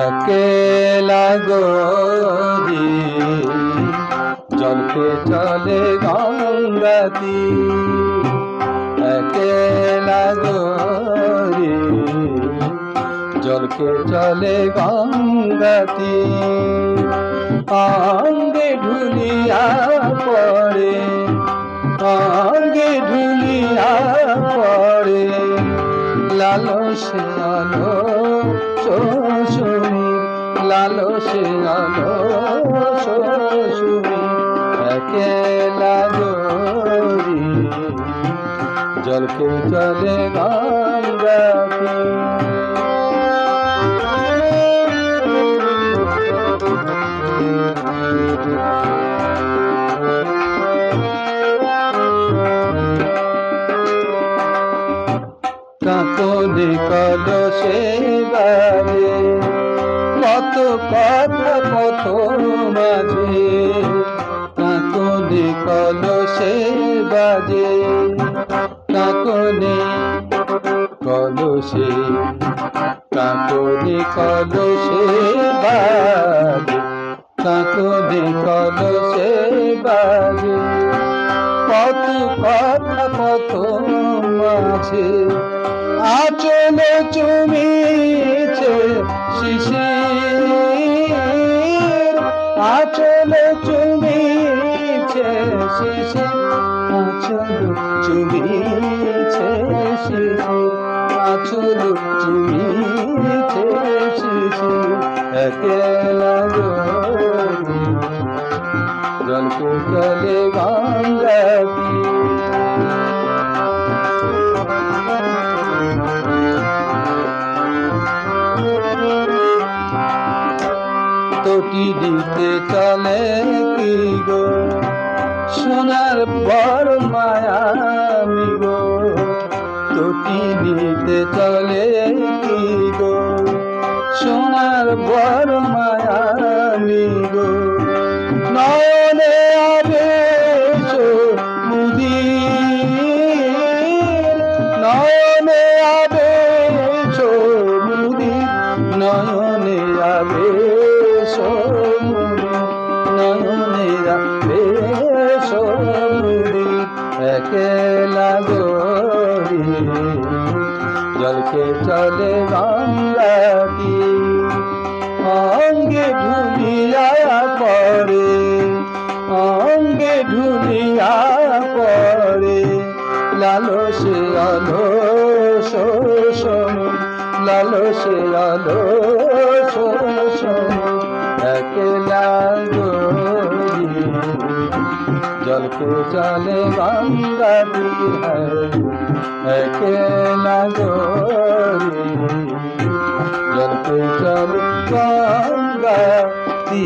একেলা গরি জলকে চলে গঙ্গাতি, একেলা গরি জলকে চলে গঙ্গাতি। অঙ্গে ঢুলিয়া পড়ে, অঙ্গে ঢুলিয়া পড়ে লালসে আলো শ্বশুরি, লালসে আলো শ্বশুরি। একেলা গরি জলকে চলে গঙ্গাতি। কাকলি কলসে বাজে কত কথা পথ মাঝে, কাকলি কলসে বাজে, কাকলি কলসে, কাকলি কলসে বাজে, কাকলি কলসে বাজে কত কথা পথ মাঝে। আঁচলে চুমিছে শিশির, আঁচলে চুমিছে শিশির, আঁচল চুমিছে শিশির, আঁচল চুমিছে শিশির। একেলা গরি জলকে চলে গঙ্গাতি। তটি দিতে চলে কি গো সোনার বড় মায়ামি গো, তটি দিতে চলে কি গো সোনার বড় মায়ামি গো। নয়নে আবেশ মুদির, নয়নে আবেশ মুদির, নয়নে আবেশ মুদির, নয়নে আবেশ মুদির। একেলা গরি জলকে চলে গঙ্গাতি। অঙ্গে ঢুলিয়া পড়ে, অঙ্গে ঢুলিয়া পড়ে লালসে আলো শ্বশুরি, লালসে আলো শ্বশুরি। একেলা গরি জলকে চলে গঙ্গাতি, একেলা গরি জলকে চলে গঙ্গাতি।